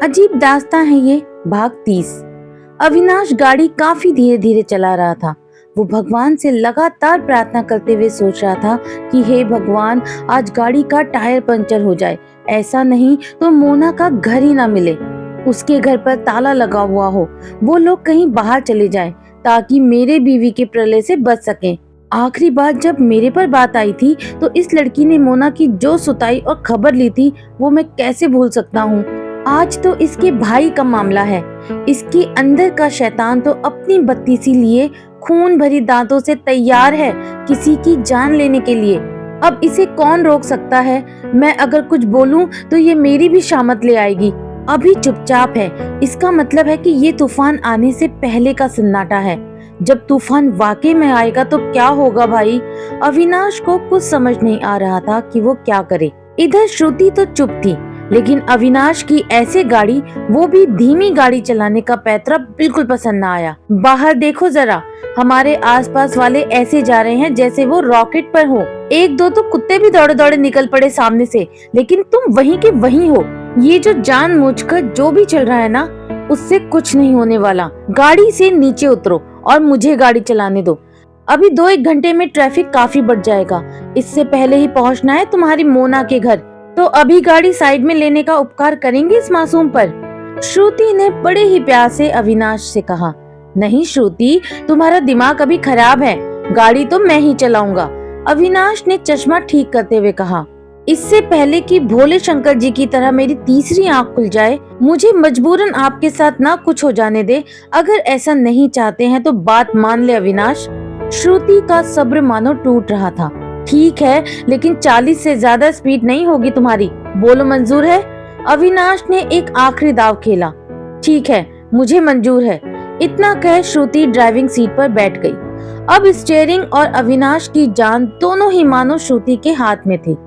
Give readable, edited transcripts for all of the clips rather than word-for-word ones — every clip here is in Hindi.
अजीब दास्तां है ये। भाग 30। अविनाश गाड़ी काफी धीरे धीरे चला रहा था। वो भगवान से लगातार प्रार्थना करते हुए सोच रहा था कि हे भगवान, आज गाड़ी का टायर पंचर हो जाए, ऐसा नहीं तो मोना का घर ही ना मिले, उसके घर पर ताला लगा हुआ हो, वो लोग कहीं बाहर चले जाएं ताकि मेरे बीवी के प्रलय से बच सकें। आखिरी बार जब मेरे पर बात आई थी तो इस लड़की ने मोना की जो सुताई और खबर ली थी वो मैं कैसे भूल सकता हूँ। आज तो इसके भाई का मामला है। इसके अंदर का शैतान तो अपनी बत्तीसी लिए खून भरी दांतों से तैयार है किसी की जान लेने के लिए। अब इसे कौन रोक सकता है? मैं अगर कुछ बोलूं तो ये मेरी भी शामत ले आएगी। अभी चुपचाप है, इसका मतलब है कि ये तूफान आने से पहले का सन्नाटा है। जब तूफान वाकई में आएगा तो क्या होगा भाई? अविनाश को कुछ समझ नहीं आ रहा था कि वो क्या करे। इधर श्रुति तो चुप थी, लेकिन अविनाश की ऐसे गाड़ी, वो भी धीमी गाड़ी चलाने का पैतरा बिल्कुल पसंद न आया। बाहर देखो जरा, हमारे आसपास वाले ऐसे जा रहे हैं जैसे वो रॉकेट पर हो। एक दो तो कुत्ते भी दौड़े दौड़े निकल पड़े सामने से, लेकिन तुम वहीं के वहीं हो। ये जो जानबूझकर जो भी चल रहा है ना, उससे कुछ नहीं होने वाला। गाड़ी से नीचे उतरो और मुझे गाड़ी चलाने दो। अभी 2-1 घंटे में ट्रैफिक काफी बढ़ जाएगा। इससे पहले ही पहुंचना है तुम्हारी मोना के घर, तो अभी गाड़ी साइड में लेने का उपकार करेंगे इस मासूम पर। श्रुति ने बड़े ही प्यार से अविनाश से कहा। नहीं श्रुति, तुम्हारा दिमाग अभी खराब है, गाड़ी तो मैं ही चलाऊंगा, अविनाश ने चश्मा ठीक करते हुए कहा। इससे पहले कि भोले शंकर जी की तरह मेरी तीसरी आंख खुल जाए, मुझे मजबूरन आपके साथ ना कुछ हो जाने दे। अगर ऐसा नहीं चाहते हैं तो बात मान ले अविनाश। श्रुति का सब्र मानो टूट रहा था। ठीक है, लेकिन 40 से ज्यादा स्पीड नहीं होगी तुम्हारी, बोलो मंजूर है? अविनाश ने एक आखिरी दाव खेला। ठीक है, मुझे मंजूर है। इतना कह श्रुति ड्राइविंग सीट पर बैठ गई। अब स्टीयरिंग और अविनाश की जान दोनों ही मानो श्रुति के हाथ में थी।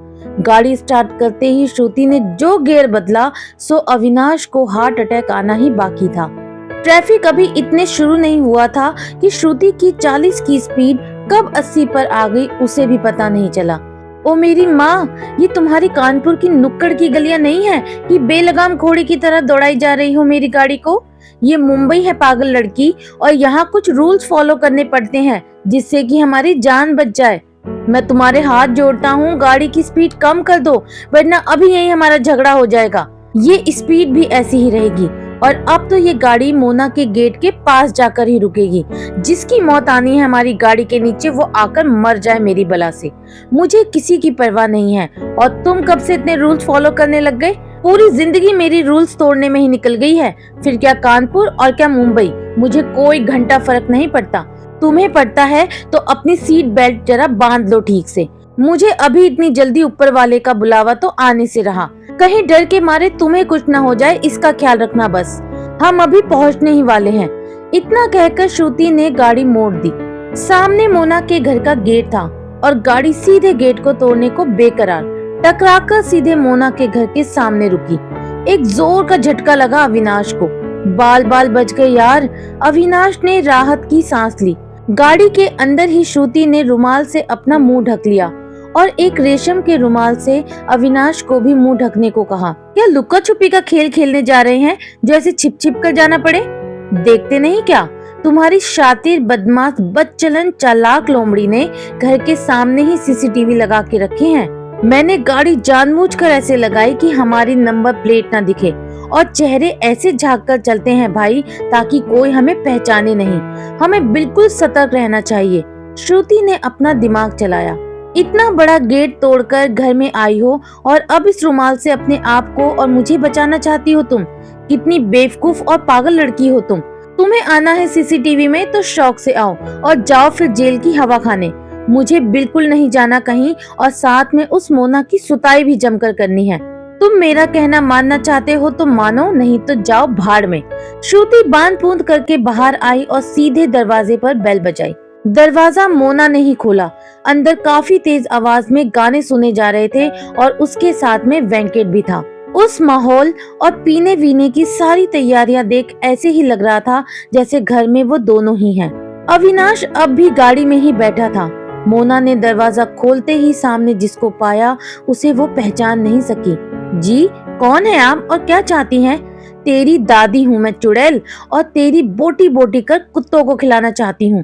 गाड़ी स्टार्ट करते ही श्रुति ने जो गियर बदला, सो अविनाश को हार्ट अटैक आना ही बाकी था। ट्रैफिक अभी इतने शुरू नहीं हुआ था कि श्रुति की 40 की स्पीड कब 80 पर आ गई उसे भी पता नहीं चला। ओ मेरी माँ, ये तुम्हारी कानपुर की नुक्कड़ की गलियां नहीं है कि बेलगाम घोड़े की तरह दौड़ाई जा रही हो मेरी गाड़ी को। ये मुंबई है पागल लड़की, और यहाँ कुछ रूल्स फॉलो करने पड़ते हैं जिससे कि हमारी जान बच जाए। मैं तुम्हारे हाथ जोड़ता हूँ, गाड़ी की स्पीड कम कर दो, वरना अभी यही हमारा झगड़ा हो जाएगा। ये स्पीड भी ऐसी ही रहेगी, और अब तो ये गाड़ी मोना के गेट के पास जाकर ही रुकेगी। जिसकी मौत आनी है हमारी गाड़ी के नीचे, वो आकर मर जाए मेरी बला से। मुझे किसी की परवाह नहीं है। और तुम कब से इतने रूल्स फॉलो करने लग गए? पूरी जिंदगी मेरी रूल्स तोड़ने में ही निकल गई है। फिर क्या कानपुर और क्या मुंबई, मुझे कोई घंटा फर्क नहीं पड़ता। तुम्हें पड़ता है तो अपनी सीट बेल्ट जरा बांध लो ठीक से। मुझे अभी इतनी जल्दी ऊपर वाले का बुलावा तो आने से रहा। कहीं डर के मारे तुम्हें कुछ न हो जाए, इसका ख्याल रखना बस। हम अभी पहुंचने ही वाले हैं। इतना कहकर श्रुति ने गाड़ी मोड़ दी। सामने मोना के घर का गेट था और गाड़ी सीधे गेट को तोड़ने को बेकरार टकराकर सीधे मोना के घर के सामने रुकी। एक जोर का झटका लगा अविनाश को। बाल बाल बच गए यार। अविनाश ने राहत की सांस ली। गाड़ी के अंदर ही श्रुति ने रुमाल से अपना मुंह ढक लिया और एक रेशम के रुमाल से अविनाश को भी मुंह ढकने को कहा। क्या लुका छुपी का खेल खेलने जा रहे हैं जो ऐसे छिप छिप कर जाना पड़े? देखते नहीं क्या, तुम्हारी शातिर बदमाश बदचलन चालाक लोमड़ी ने घर के सामने ही सीसीटीवी लगा के रखे हैं। मैंने गाड़ी जानबूझकर ऐसे लगाई कि हमारी नंबर प्लेट ना दिखे, और चेहरे ऐसे झाँक कर चलते हैं भाई ताकि कोई हमें पहचाने नहीं। हमें बिल्कुल सतर्क रहना चाहिए। श्रुति ने अपना दिमाग चलाया। इतना बड़ा गेट तोड़कर घर में आई हो और अब इस रुमाल से अपने आप को और मुझे बचाना चाहती हो तुम? कितनी बेवकूफ और पागल लड़की हो तुम। तुम्हें आना है सीसीटीवी में तो शौक से आओ और जाओ फिर जेल की हवा खाने। मुझे बिल्कुल नहीं जाना कहीं, और साथ में उस मोना की सुताई भी जमकर करनी है। तुम मेरा कहना मानना चाहते हो तो मानो, नहीं तो जाओ भाड़ में। श्रुति बांध बूंद करके बाहर आई और सीधे दरवाजे पर बेल बजाई। दरवाजा मोना ने ही खोला। अंदर काफी तेज आवाज में गाने सुने जा रहे थे और उसके साथ में वेंकट भी था। उस माहौल और पीने वीने की सारी तैयारियां देख ऐसे ही लग रहा था जैसे घर में वो दोनों ही हैं। अविनाश अब भी गाड़ी में ही बैठा था। मोना ने दरवाजा खोलते ही सामने जिसको पाया उसे वो पहचान नहीं सकी। जी, कौन है आप और क्या चाहती हैं? तेरी दादी हूँ मैं चुड़ैल, और तेरी बोटी बोटी कर कुत्तों को खिलाना चाहती हूँ।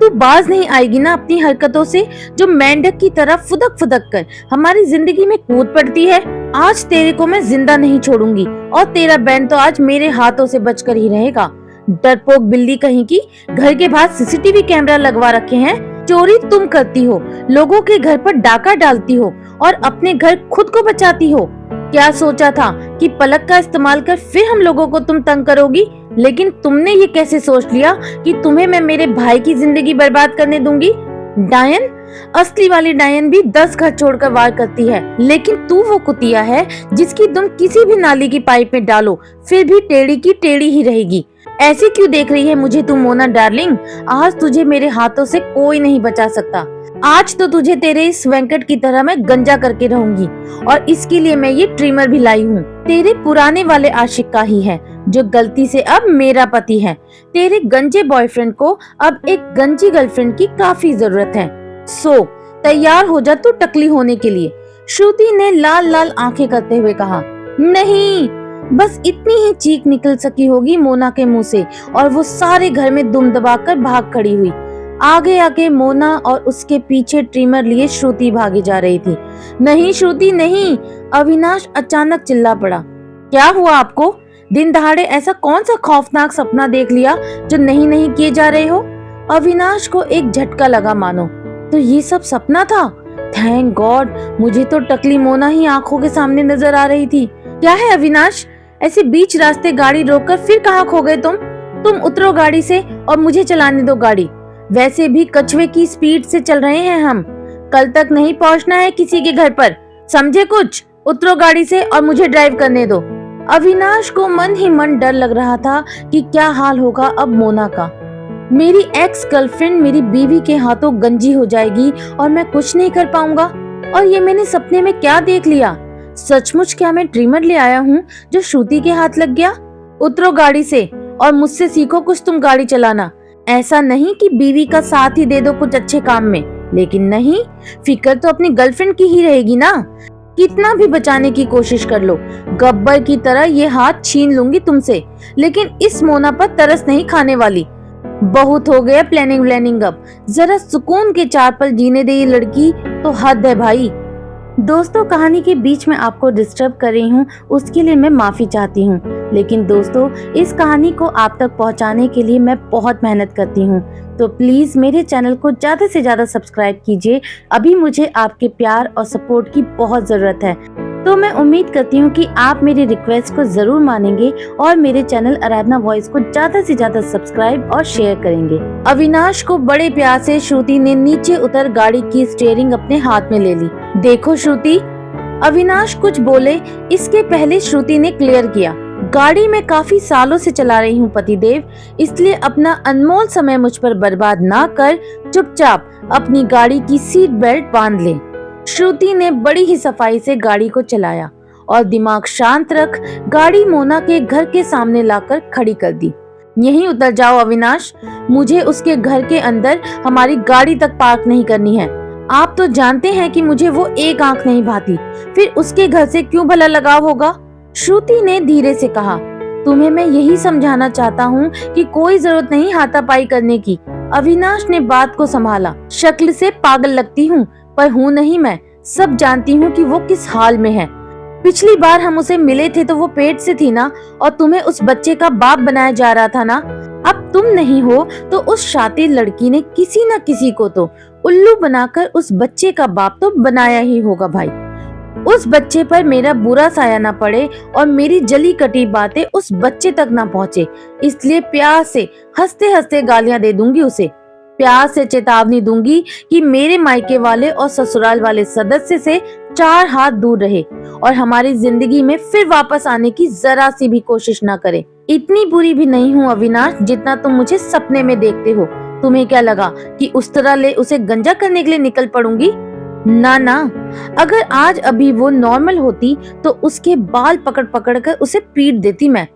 तू बाज नहीं आएगी ना अपनी हरकतों से, जो मेंढक की तरह फुदक फुदक कर हमारी जिंदगी में कूद पड़ती है। आज तेरे को मैं जिंदा नहीं छोड़ूंगी, और तेरा बैंड तो आज मेरे हाथों से बचकर ही रहेगा। डरपोक बिल्ली कहीं की, घर के बाहर सीसीटीवी कैमरा लगवा रखे हैं। चोरी तुम करती हो, लोगों के घर पर डाका डालती हो और अपने घर खुद को बचाती हो। क्या सोचा था कि पलक का इस्तेमाल कर फिर हम लोगों को तुम तंग करोगी, लेकिन तुमने ये कैसे सोच लिया कि तुम्हें मैं मेरे भाई की जिंदगी बर्बाद करने दूंगी। डायन, असली वाली डायन भी 10 घर छोड़कर वार करती है, लेकिन तू वो कुतिया है जिसकी तुम किसी भी नाली की पाइप में डालो फिर भी टेढ़ी की टेढ़ी ही रहेगी। ऐसे क्यों देख रही है मुझे तू मोना डार्लिंग? आज तुझे मेरे हाथों से कोई नहीं बचा सकता। आज तो तुझे तेरे इस वेंकट की तरह मैं गंजा करके रहूंगी, और इसके लिए मैं ये ट्रिमर भी लाई हूँ। तेरे पुराने वाले आशिक का ही है, जो गलती से अब मेरा पति है। तेरे गंजे बॉयफ्रेंड को अब एक गंजी गर्लफ्रेंड की काफी जरूरत है। सो तैयार हो जा तू टकली होने के लिए। श्रुति ने लाल लाल आंखें करते हुए कहा। नहीं, बस इतनी ही चीख निकल सकी होगी मोना के मुंह से, और वो सारे घर में दुम दबाकर भाग खड़ी हुई। आगे आगे मोना और उसके पीछे ट्रिमर लिए श्रुति भागी जा रही थी। नहीं श्रुति नहीं, अविनाश अचानक चिल्ला पड़ा। क्या हुआ आपको? दिन दहाड़े ऐसा कौन सा खौफनाक सपना देख लिया जो नहीं नहीं किए जा रहे हो? अविनाश को एक झटका लगा मानो। तो ये सब सपना था? थैंक गॉड, मुझे तो टकली मोना ही आंखों के सामने नजर आ रही थी। क्या है अविनाश, ऐसे बीच रास्ते गाड़ी रोककर फिर कहाँ खो गए तुम? तुम उतरो गाड़ी से और मुझे चलाने दो गाड़ी। वैसे भी कछुए की स्पीड से चल रहे हैं हम, कल तक नहीं पहुंचना है किसी के घर पर, समझे कुछ? उतरो गाड़ी से और मुझे ड्राइव करने दो। अविनाश को मन ही मन डर लग रहा था कि क्या हाल होगा अब मोना का। मेरी एक्स गर्लफ्रेंड मेरी बीवी के हाथों गंजी हो जाएगी और मैं कुछ नहीं कर पाऊंगा। और ये मैंने सपने में क्या देख लिया? सचमुच क्या मैं ट्रिमर ले आया हूँ जो श्रुति के हाथ लग गया? उतरो गाड़ी से और मुझसे सीखो कुछ तुम गाड़ी चलाना। ऐसा नहीं कि बीवी का साथ ही दे दो कुछ अच्छे काम में, लेकिन नहीं, फिक्र तो अपनी गर्लफ्रेंड की ही रहेगी ना। कितना भी बचाने की कोशिश कर लो, गब्बर की तरह ये हाथ छीन लूंगी तुमसे, लेकिन इस मोना पर तरस नहीं खाने वाली। बहुत हो गया प्लानिंग व्लानिंग, अब जरा सुकून के 4 पल जीने दे ये लड़की, तो हद है भाई। दोस्तों, कहानी के बीच में आपको डिस्टर्ब कर रही हूँ, उसके लिए मैं माफी चाहती हूँ, लेकिन दोस्तों इस कहानी को आप तक पहुँचाने के लिए मैं बहुत मेहनत करती हूँ, तो प्लीज मेरे चैनल को ज्यादा से ज्यादा सब्सक्राइब कीजिए। अभी मुझे आपके प्यार और सपोर्ट की बहुत जरूरत है, तो मैं उम्मीद करती हूँ कि आप मेरी रिक्वेस्ट को जरूर मानेंगे और मेरे चैनल आराधना वॉइस को ज्यादा से ज्यादा सब्सक्राइब और शेयर करेंगे। अविनाश को बड़े प्यार से श्रुति ने नीचे उतर गाड़ी की स्टीयरिंग अपने हाथ में ले ली। देखो श्रुति, अविनाश कुछ बोले इसके पहले श्रुति ने क्लियर किया, गाड़ी में काफी सालों से चला रही हूँ पतिदेव, इसलिए अपना अनमोल समय मुझ पर बर्बाद ना कर चुपचाप अपनी गाड़ी की सीट बेल्ट बांध ले। श्रुति ने बड़ी ही सफाई से गाड़ी को चलाया और दिमाग शांत रख गाड़ी मोना के घर के सामने लाकर खड़ी कर दी। यहीं उतर जाओ अविनाश, मुझे उसके घर के अंदर हमारी गाड़ी तक पार्क नहीं करनी है। आप तो जानते हैं कि मुझे वो एक आंख नहीं भाती, फिर उसके घर से क्यों भला लगाव होगा? श्रुति ने धीरे से कहा, तुम्हें मैं यही समझाना चाहता हूँ कि कोई जरूरत नहीं हाथापाई करने की। अविनाश ने बात को संभाला, शक्ल से पागल लगती हूँ पर हूँ नहीं, मैं सब जानती हूँ कि वो किस हाल में है। पिछली बार हम उसे मिले थे तो वो पेट से थी ना, और तुम्हें उस बच्चे का बाप बनाया जा रहा था ना। अब तुम नहीं हो तो उस शातिर लड़की ने किसी न किसी को तो उल्लू बनाकर उस बच्चे का बाप तो बनाया ही होगा भाई। उस बच्चे पर मेरा बुरा साया ना पड़े और मेरी जली कटी बातें उस बच्चे तक ना पहुँचे, इसलिए प्यार से हंसते हंसते गालियां दे दूंगी उसे। प्यार से चेतावनी दूंगी कि मेरे मायके वाले और ससुराल वाले सदस्य से 4 हाथ दूर रहे और हमारी जिंदगी में फिर वापस आने की जरा सी भी कोशिश ना करे। इतनी बुरी भी नहीं हूँ अविनाश जितना तुम मुझे सपने में देखते हो। तुम्हें क्या लगा कि उस तरह ले उसे गंजा करने के लिए निकल पड़ूंगी? ना ना, अगर आज अभी वो नॉर्मल होती तो उसके बाल पकड़ पकड़ कर उसे पीट देती मैं।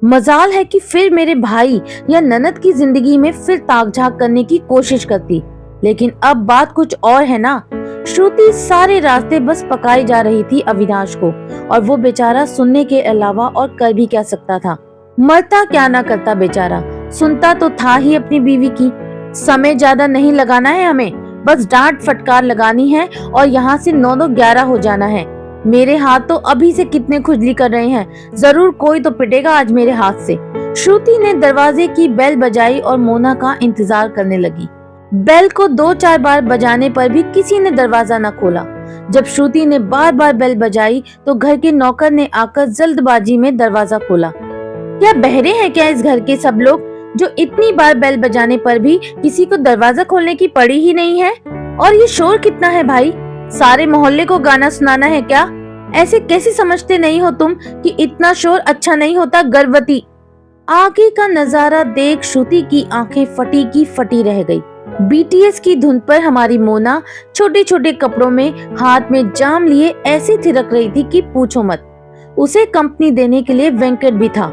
मजाल है कि फिर मेरे भाई या ननद की जिंदगी में फिर ताक झाक करने की कोशिश करती, लेकिन अब बात कुछ और है ना। श्रुति सारे रास्ते बस पकाई जा रही थी अविनाश को, और वो बेचारा सुनने के अलावा और कर भी क्या सकता था। मरता क्या ना करता बेचारा, सुनता तो था ही अपनी बीवी की। समय ज्यादा नहीं लगाना है हमें, बस डांट फटकार लगानी है और यहाँ से 9-11 हो जाना है। मेरे हाथ तो अभी से कितने खुजली कर रहे हैं, जरूर कोई तो पिटेगा आज मेरे हाथ से। श्रुति ने दरवाजे की बेल बजाई और मोना का इंतजार करने लगी। बेल को 2-4 बार बजाने पर भी किसी ने दरवाजा न खोला। जब श्रुति ने बार बार बेल बजाई तो घर के नौकर ने आकर जल्दबाजी में दरवाजा खोला। क्या बहरे हैं क्या इस घर के सब लोग, जो इतनी बार बेल बजाने पर भी किसी को दरवाजा खोलने की पड़ी ही नहीं है? और ये शोर कितना है भाई, सारे मोहल्ले को गाना सुनाना है क्या? ऐसे कैसे समझते नहीं हो तुम कि इतना शोर अच्छा नहीं होता गर्भवती। आगे का नजारा देख श्रुति की आंखें फटी की फटी रह गई। बीटीएस की धुन पर हमारी मोना छोटे छोटे कपड़ों में हाथ में जाम लिए ऐसी थिरक रही थी कि पूछो मत। उसे कंपनी देने के लिए वेंकट भी था।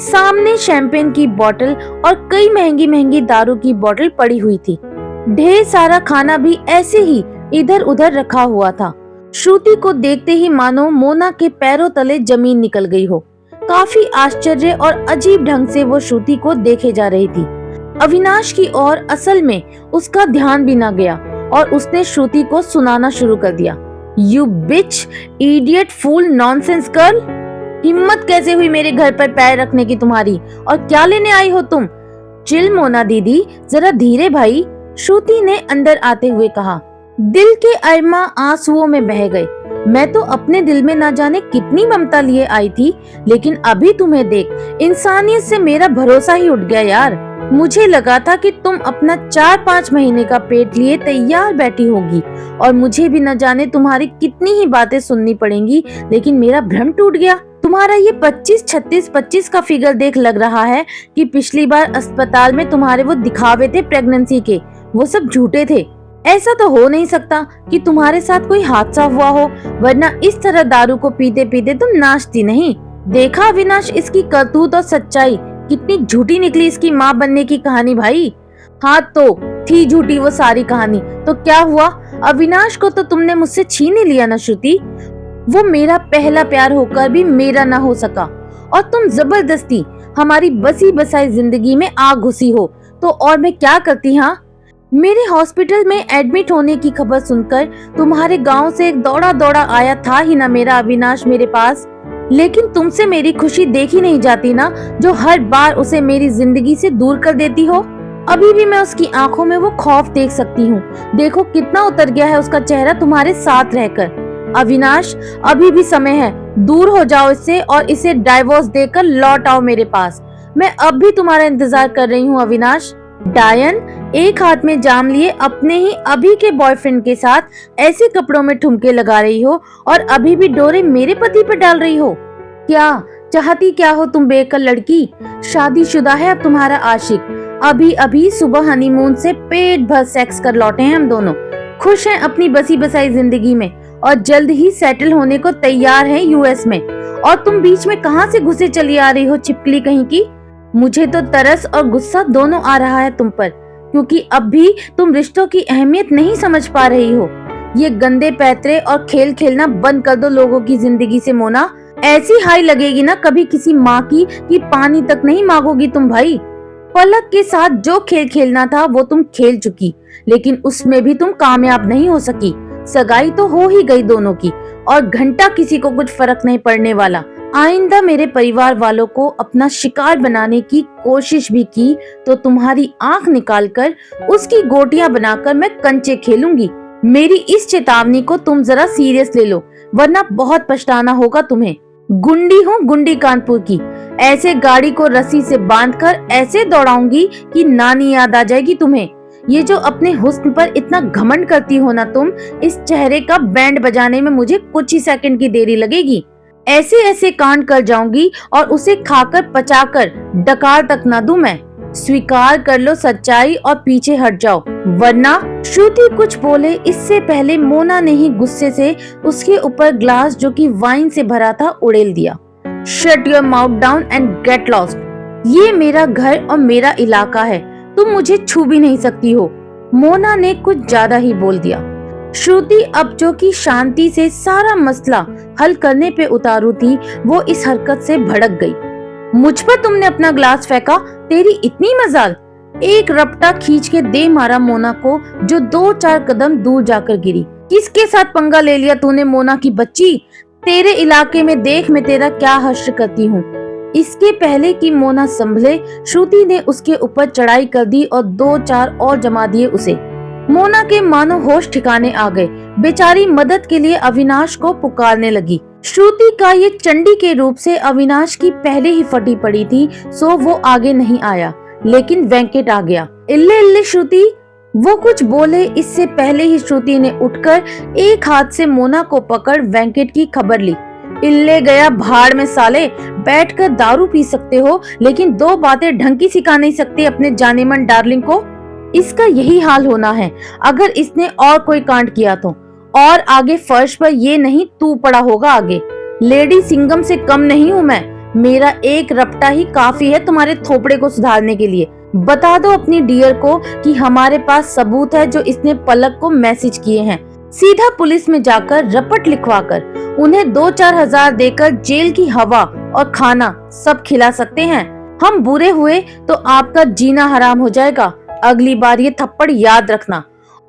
सामने शैंपेन की बोतल और कई महंगी महंगी दारू की बोतल पड़ी हुई थी। ढेर सारा खाना भी ऐसे ही इधर उधर रखा हुआ था। श्रुति को देखते ही मानो मोना के पैरों तले जमीन निकल गई हो। काफी आश्चर्य और अजीब ढंग से वो श्रुति को देखे जा रही थी। अविनाश की ओर असल में उसका ध्यान भी न गया और उसने श्रुति को सुनाना शुरू कर दिया। You bitch, idiot, fool, nonsense girl, हिम्मत कैसे हुई मेरे घर पर पैर रखने की तुम्हारी, और क्या लेने आई हो तुम? चिल मोना दीदी, जरा धीरे भाई, श्रुति ने अंदर आते हुए कहा। दिल के अरमा आंसुओं में बह गए। मैं तो अपने दिल में ना जाने कितनी ममता लिए आई थी, लेकिन अभी तुम्हें देख इंसानियत से मेरा भरोसा ही उठ गया यार। मुझे लगा था कि तुम अपना 4-5 महीने का पेट लिए तैयार बैठी होगी और मुझे भी न जाने तुम्हारी कितनी ही बातें सुननी पड़ेंगी, लेकिन मेरा भ्रम टूट गया। तुम्हारा ये 25-36-25 का फिगर देख लग रहा है कि पिछली बार अस्पताल में तुम्हारे वो दिखावे थे प्रेगनेंसी के, वो सब झूठे थे। ऐसा तो हो नहीं सकता कि तुम्हारे साथ कोई हादसा हुआ हो, वरना इस तरह दारू को पीते पीते तुम नाचती नहीं। देखा अविनाश इसकी करतूत और सच्चाई, कितनी झूठी निकली इसकी माँ बनने की कहानी भाई। हाँ तो थी झूठी वो सारी कहानी, तो क्या हुआ? अविनाश को तो तुमने मुझसे छीन ही लिया ना श्रुति। वो मेरा पहला प्यार होकर भी मेरा ना हो सका और तुम जबरदस्ती हमारी बसी बसाई जिंदगी में आ घुसी हो, तो और मैं क्या करती। हाँ, मेरे हॉस्पिटल में एडमिट होने की खबर सुनकर तुम्हारे गांव से एक दौड़ा दौड़ा आया था ही ना मेरा अविनाश मेरे पास, लेकिन तुमसे मेरी खुशी देखी नहीं जाती ना, जो हर बार उसे मेरी जिंदगी से दूर कर देती हो। अभी भी मैं उसकी आंखों में वो खौफ देख सकती हूँ। देखो कितना उतर गया है उसका चेहरा तुम्हारे साथ रहकर। अविनाश, अभी भी समय है, दूर हो जाओ इससे और इसे डाइवोर्स देकर लौट आओ मेरे पास। मैं अब भी तुम्हारा इंतजार कर रही हूँ अविनाश। डायन, एक हाथ में जाम लिए अपने ही अभी के बॉयफ्रेंड के साथ ऐसे कपड़ों में ठुमके लगा रही हो और अभी भी डोरे मेरे पति पर डाल रही हो। क्या चाहती क्या हो तुम बेअक्ल लड़की? शादीशुदा है अब तुम्हारा आशिक। अभी अभी सुबह हनीमून से पेट भर सेक्स कर लौटे हैं हम दोनों, खुश हैं अपनी बसी बसाई जिंदगी में और जल्द ही सेटल होने को तैयार हैं यूएस में। और तुम बीच में कहां से घुसे चली आ रही हो छिपकली कहीं की? मुझे तो तरस और गुस्सा दोनों आ रहा है तुम पर, क्योंकि अब भी तुम रिश्तों की अहमियत नहीं समझ पा रही हो। ये गंदे पैतरे और खेल खेलना बंद कर दो लोगों की जिंदगी से मोना। ऐसी हाई लगेगी ना कभी किसी माँ की कि पानी तक नहीं मांगोगी तुम भाई। पलक के साथ जो खेल खेलना था वो तुम खेल चुकी, लेकिन उसमें भी तुम कामयाब नहीं हो सकी। सगाई तो हो ही गई दोनों की और घंटा किसी को कुछ फर्क नहीं पड़ने वाला। आइंदा मेरे परिवार वालों को अपना शिकार बनाने की कोशिश भी की तो तुम्हारी आंख निकालकर उसकी गोटियां बनाकर मैं कंचे खेलूंगी। मेरी इस चेतावनी को तुम जरा सीरियस ले लो, वरना बहुत पछताना होगा तुम्हें। गुंडी हूँ, गुंडी कानपुर की। ऐसे गाड़ी को रस्सी से बांधकर ऐसे दौड़ाऊंगी कि नानी याद आ जाएगी तुम्हें। ये जो अपने हुस्न पर इतना घमंड करती हो ना तुम, इस चेहरे का बैंड बजाने में मुझे कुछ ही सेकंड की देरी लगेगी। ऐसे ऐसे कांड कर जाऊंगी और उसे खाकर पचाकर डकार तक ना दूं मैं। स्वीकार कर लो सच्चाई और पीछे हट जाओ, वरना। श्रुति कुछ बोले इससे पहले मोना ने ही गुस्से से उसके ऊपर ग्लास जो कि वाइन से भरा था उड़ेल दिया। Shut your mouth down and get lost. ये मेरा घर और मेरा इलाका है, तुम मुझे छू भी नहीं सकती हो। मोना ने कुछ ज्यादा ही बोल दिया। श्रुति अब जो कि शांति से सारा मसला हल करने पे उतारू थी, वो इस हरकत से भड़क गई। मुझ पर तुमने अपना ग्लास फेंका, तेरी इतनी मजाल। एक रपटा खींच के दे मारा मोना को, जो 2-4 कदम दूर जाकर गिरी। किसके साथ पंगा ले लिया तूने मोना की बच्ची? तेरे इलाके में देख मैं तेरा क्या हश्र करती हूँ। इसके पहले कि मोना संभले, श्रुति ने उसके ऊपर चढ़ाई कर दी और 2-4 और जमा दिए उसे। मोना के मानो होश ठिकाने आ गए। बेचारी मदद के लिए अविनाश को पुकारने लगी। श्रुति का ये चंडी के रूप से अविनाश की पहले ही फटी पड़ी थी, सो वो आगे नहीं आया। लेकिन वेंकट आ गया। इल्ले इल्ले श्रुति, वो कुछ बोले इससे पहले ही श्रुति ने उठकर एक हाथ से मोना को पकड़ वेंकट की खबर ली। इल्ले गया भाड़ में साले, बैठकर दारू पी सकते हो लेकिन 2 बातें ढंग की सिखा नहीं सकते अपने जाने मन डार्लिंग को। इसका यही हाल होना है अगर इसने और कोई कांड किया तो। और आगे फर्श पर ये नहीं तू पड़ा होगा आगे। लेडी सिंघम से कम नहीं हूँ मैं। मेरा एक रपटा ही काफी है तुम्हारे थोपड़े को सुधारने के लिए। बता दो अपनी डियर को कि हमारे पास सबूत है जो इसने पलक को मैसेज किए हैं। सीधा पुलिस में जाकर रपट लिखवाकर उन्हें 2-4 हजार देकर जेल की हवा और खाना सब खिला सकते हैं। हम बुरे हुए तो आपका जीना हराम हो जाएगा। अगली बार ये थप्पड़ याद रखना।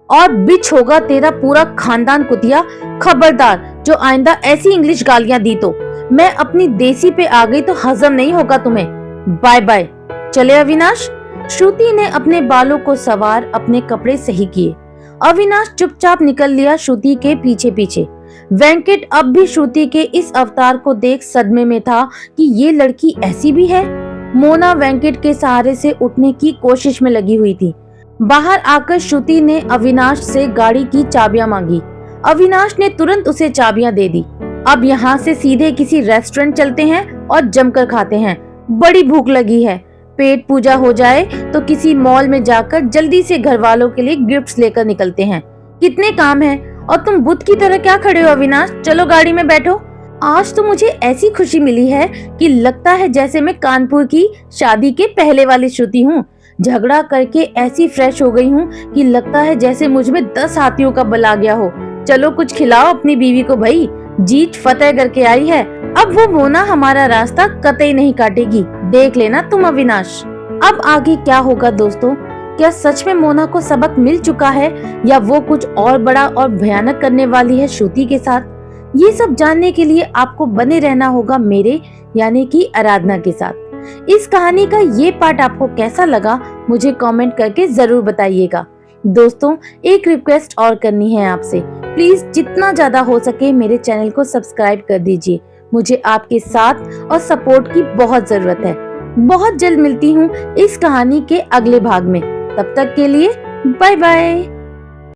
और बिच होगा तेरा पूरा खानदान कुतिया। खबरदार जो आइंदा ऐसी इंग्लिश गालियां दी तो मैं अपनी देसी पे आ गई तो हजम नहीं होगा तुम्हें। Bye bye. चले अविनाश। श्रुति ने अपने बालों को सवार अपने कपड़े सही किए। अविनाश चुपचाप निकल लिया श्रुति के पीछे पीछे। वेंकट अब भी श्रुति के इस अवतार को देख सदमे में था कि ये लड़की ऐसी भी है। मोना वेंकट के सहारे से उठने की कोशिश में लगी हुई थी। बाहर आकर श्रुति ने अविनाश से गाड़ी की चाबियां मांगी। अविनाश ने तुरंत उसे चाबियां दे दी। अब यहाँ से सीधे किसी रेस्टोरेंट चलते हैं और जमकर खाते हैं। बड़ी भूख लगी है। पेट पूजा हो जाए तो किसी मॉल में जाकर जल्दी से घर वालों के लिए गिफ्ट्स लेकर निकलते हैं। कितने काम हैं और तुम बुत की तरह क्या खड़े हो अविनाश? चलो गाड़ी में बैठो। आज तो मुझे ऐसी खुशी मिली है कि लगता है जैसे मैं कानपुर की शादी के पहले वाली श्रुति हूँ। झगड़ा करके ऐसी फ्रेश हो गई हूँ कि लगता है जैसे मुझ में 10 हाथियों का बल आ गया हो। चलो कुछ खिलाओ अपनी बीवी को भाई, जीत फतेह करके आई है। अब वो मोना हमारा रास्ता कतई नहीं काटेगी, देख लेना तुम अविनाश। अब आगे क्या होगा दोस्तों? क्या सच में मोना को सबक मिल चुका है या वो कुछ और बड़ा और भयानक करने वाली है श्रुति के साथ? ये सब जानने के लिए आपको बने रहना होगा मेरे यानी कि आराधना के साथ। इस कहानी का ये पार्ट आपको कैसा लगा मुझे कमेंट करके जरूर बताइएगा। दोस्तों एक रिक्वेस्ट और करनी है आपसे, प्लीज जितना ज्यादा हो सके मेरे चैनल को सब्सक्राइब कर दीजिए। मुझे आपके साथ और सपोर्ट की बहुत जरूरत है। बहुत जल्द मिलती हूँ इस कहानी के अगले भाग में। तब तक के लिए बाय बाय।